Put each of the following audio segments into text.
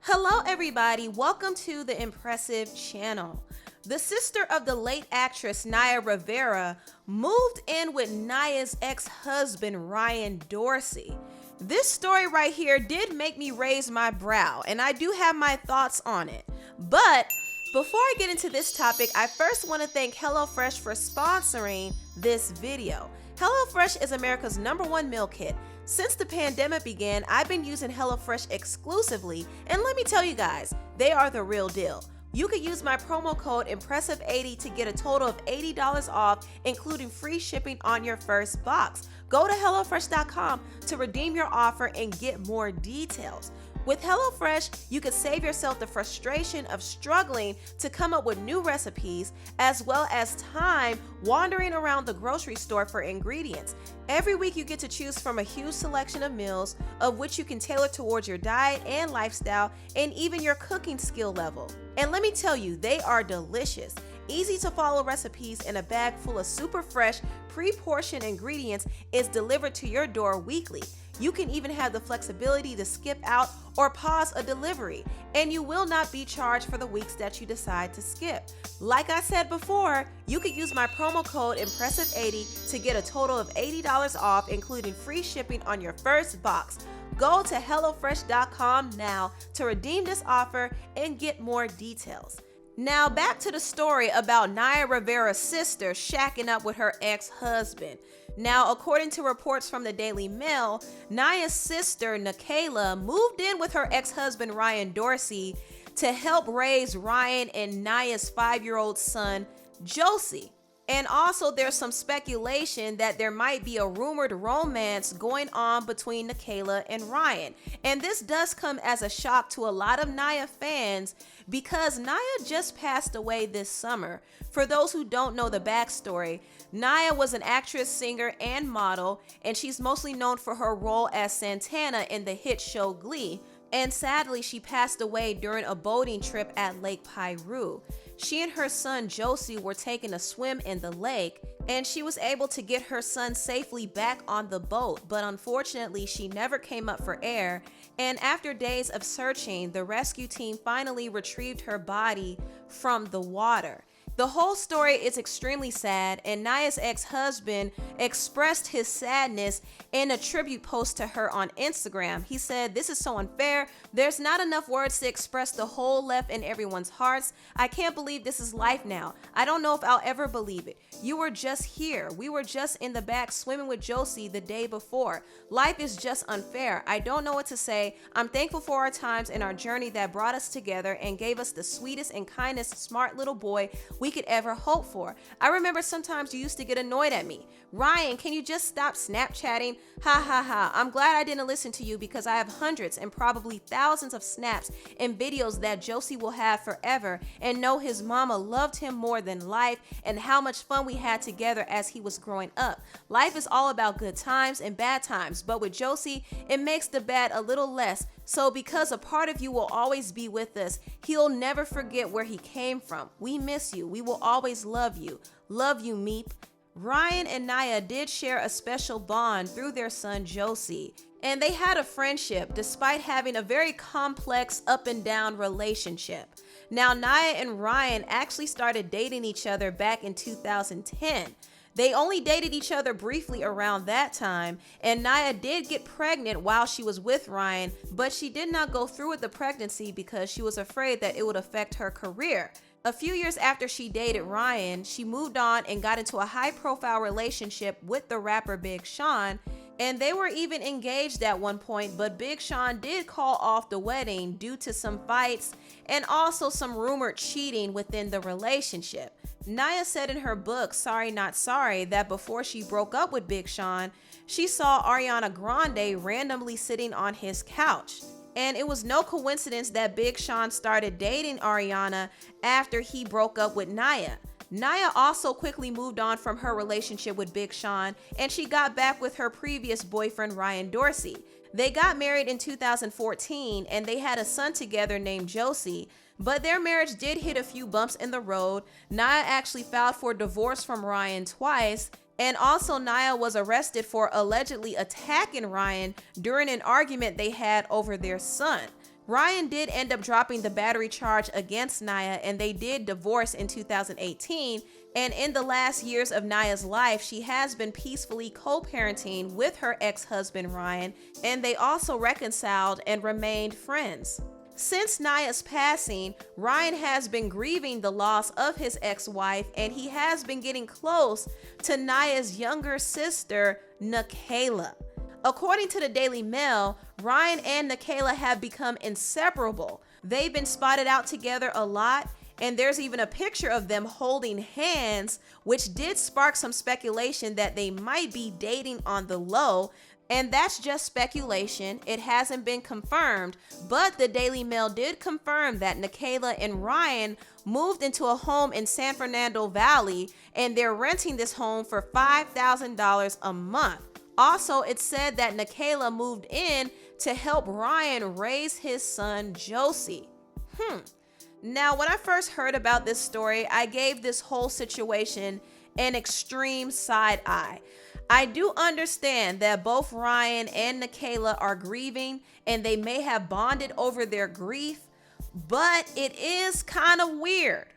Hello everybody, welcome to the Empressive channel. The sister of the late actress Naya Rivera moved in with Naya's ex-husband Ryan Dorsey. This story right here did make me raise my brow, and I do have my thoughts on it. But before I get into this topic, I first want to thank HelloFresh for sponsoring this video. HelloFresh is America's #1 meal kit. Since the pandemic began, I've been using HelloFresh exclusively, and let me tell you guys, they are the real deal. You could use my promo code Empressive80 to get a total of $80 off, including free shipping on your first box. Go to HelloFresh.com to redeem your offer and get more details. With HelloFresh, you can save yourself the frustration of struggling to come up with new recipes, as well as time wandering around the grocery store for ingredients. Every week you get to choose from a huge selection of meals, of which you can tailor towards your diet and lifestyle, and even your cooking skill level. And let me tell you, they are delicious. Easy to follow recipes in a bag full of super fresh, pre-portioned ingredients is delivered to your door weekly. You can even have the flexibility to skip out or pause a delivery, and you will not be charged for the weeks that you decide to skip. Like I said before, you could use my promo code Empressive80 to get a total of $80 off, including free shipping on your first box. Go to HelloFresh.com now to redeem this offer and get more details. Now back to the story about Naya Rivera's sister shacking up with her ex-husband. Now, according to reports from the Daily Mail, Naya's sister, Nakayla, moved in with her ex-husband, Ryan Dorsey, to help raise Ryan and Naya's 5-year-old son, Josie. And also, there's some speculation that there might be a rumored romance going on between Nakayla and Ryan. And this does come as a shock to a lot of Naya fans because Naya just passed away this summer. For those who don't know the backstory, Naya was an actress, singer, and model, and she's mostly known for her role as Santana in the hit show Glee. And sadly, she passed away during a boating trip at Lake Piru. She and her son Josie were taking a swim in the lake, and she was able to get her son safely back on the boat, but unfortunately she never came up for air, and after days of searching, the rescue team finally retrieved her body from the water. The whole story is extremely sad, and Naya's ex-husband expressed his sadness in a tribute post to her on Instagram. He said, "This is so unfair. There's not enough words to express the hole left in everyone's hearts. I can't believe this is life now. I don't know if I'll ever believe it. You were just here. We were just in the back swimming with Josie the day before. Life is just unfair. I don't know what to say. I'm thankful for our times and our journey that brought us together and gave us the sweetest and kindest smart little boy we could ever hope for. I remember sometimes you used to get annoyed at me. Ryan, can you just stop Snapchatting? Ha ha ha. I'm glad I didn't listen to you because I have hundreds and probably thousands of snaps and videos that Josie will have forever and know his mama loved him more than life and how much fun we had together as he was growing up. Life is all about good times and bad times, but with Josie, it makes the bad a little less. So because a part of you will always be with us, he'll never forget where he came from. We miss you. We will always love you. Love you, Meep." Ryan and Naya did share a special bond through their son Josie, and they had a friendship despite having a very complex up and down relationship. Now, Naya and Ryan actually started dating each other back in 2010. They only dated each other briefly around that time, and Naya did get pregnant while she was with Ryan, but she did not go through with the pregnancy because she was afraid that it would affect her career. A few years after she dated Ryan, she moved on and got into a high-profile relationship with the rapper Big Sean, and they were even engaged at one point, but Big Sean did call off the wedding due to some fights and also some rumored cheating within the relationship. Naya said in her book, Sorry Not Sorry, that before she broke up with Big Sean, she saw Ariana Grande randomly sitting on his couch. And it was no coincidence that Big Sean started dating Ariana after he broke up with Naya. Naya also quickly moved on from her relationship with Big Sean, and she got back with her previous boyfriend Ryan Dorsey. They got married in 2014, and they had a son together named Josie, but their marriage did hit a few bumps in the road. Naya actually filed for divorce from Ryan twice, And also, Naya was arrested for allegedly attacking Ryan during an argument they had over their son. Ryan did end up dropping the battery charge against Naya, and they did divorce in 2018. And in the last years of Naya's life, she has been peacefully co-parenting with her ex-husband Ryan, and they also reconciled and remained friends. Since Naya's passing, Ryan has been grieving the loss of his ex-wife, and he has been getting close to Naya's younger sister, Nakayla. According to the Daily Mail, Ryan and Nakayla have become inseparable. They've been spotted out together a lot, and there's even a picture of them holding hands, which did spark some speculation that they might be dating on the low. And that's just speculation. It hasn't been confirmed, but the Daily Mail did confirm that Nakayla and Ryan moved into a home in San Fernando Valley, and they're renting this home for $5,000 a month. Also, it said that Nakayla moved in to help Ryan raise his son, Josie. Now, when I first heard about this story, I gave this whole situation an extreme side eye. I do understand that both Ryan and Nakayla are grieving, and they may have bonded over their grief, but it is kind of weird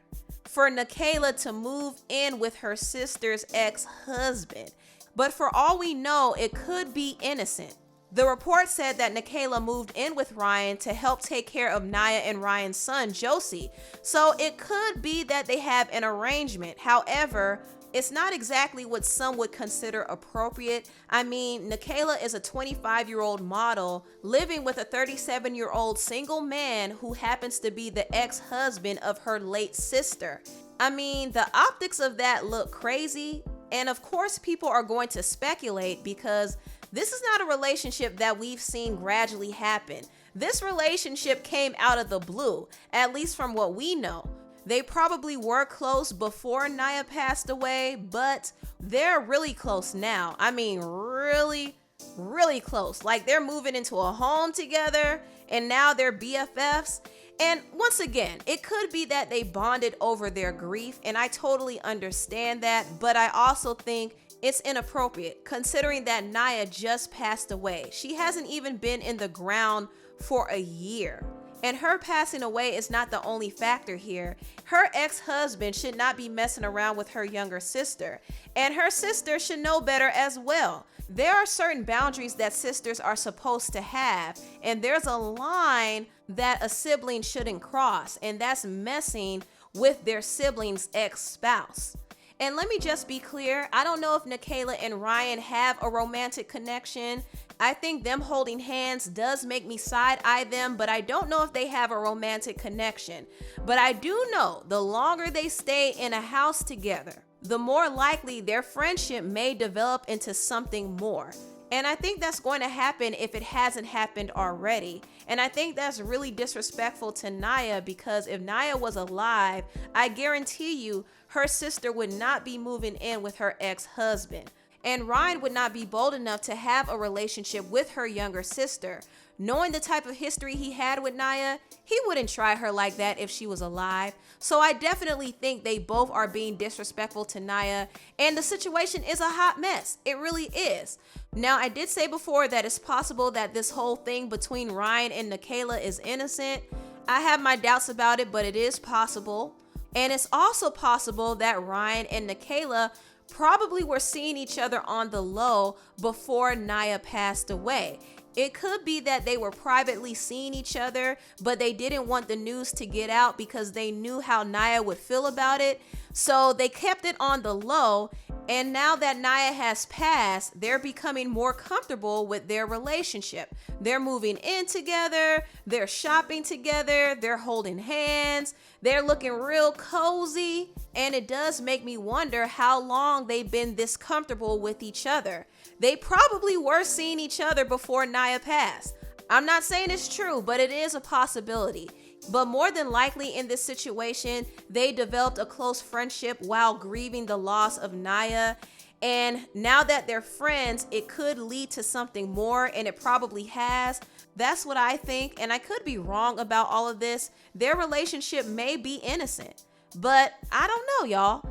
for Nakayla to move in with her sister's ex-husband. But for all we know, it could be innocent. The report said that Nakayla moved in with Ryan to help take care of Naya and Ryan's son, Josie. So it could be that they have an arrangement. However, it's not exactly what some would consider appropriate. I mean, Nakayla is a 25-year-old model living with a 37-year-old single man who happens to be the ex-husband of her late sister. I mean, the optics of that look crazy. And of course, people are going to speculate because this is not a relationship that we've seen gradually happen. This relationship came out of the blue, at least from what we know. They probably were close before Naya passed away, but they're really close now. I mean, really, really close. Like, they're moving into a home together, and now they're BFFs. And once again, it could be that they bonded over their grief, and I totally understand that, but I also think it's inappropriate considering that Naya just passed away. She hasn't even been in the ground for a year. And her passing away is not the only factor here. Her ex-husband should not be messing around with her younger sister, and her sister should know better as well. There are certain boundaries that sisters are supposed to have, and there's a line that a sibling shouldn't cross, and that's messing with their sibling's ex-spouse. And let me just be clear, I don't know if Nakayla and Ryan have a romantic connection. I think them holding hands does make me side-eye them, but I don't know if they have a romantic connection. But I do know the longer they stay in a house together, the more likely their friendship may develop into something more. And I think that's going to happen if it hasn't happened already. And I think that's really disrespectful to Naya, because if Naya was alive, I guarantee you her sister would not be moving in with her ex-husband. And Ryan would not be bold enough to have a relationship with her younger sister. Knowing the type of history he had with Naya, he wouldn't try her like that if she was alive. So I definitely think they both are being disrespectful to Naya, and the situation is a hot mess. It really is. Now, I did say before that it's possible that this whole thing between Ryan and Nakayla is innocent. I have my doubts about it, but it is possible. And it's also possible that Ryan and Nakayla probably were seeing each other on the low before Naya passed away. It could be that they were privately seeing each other, but they didn't want the news to get out because they knew how Naya would feel about it. So they kept it on the low. And now that Naya has passed, they're becoming more comfortable with their relationship. They're moving in together, they're shopping together, they're holding hands, they're looking real cozy. And it does make me wonder how long they've been this comfortable with each other. They probably were seeing each other before Naya passed. I'm not saying it's true, but it is a possibility. But more than likely in this situation, they developed a close friendship while grieving the loss of Naya. And now that they're friends, it could lead to something more, and it probably has. That's what I think, and I could be wrong about all of this. Their relationship may be innocent, but I don't know, y'all.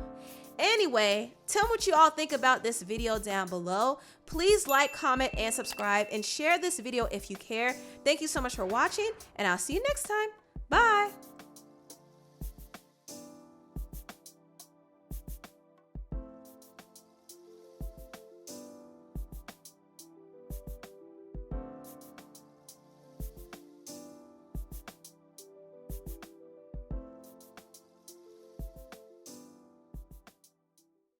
Anyway, tell me what you all think about this video down below. Please like, comment, and subscribe, and share this video if you care. Thank you so much for watching, and I'll see you next time. Bye.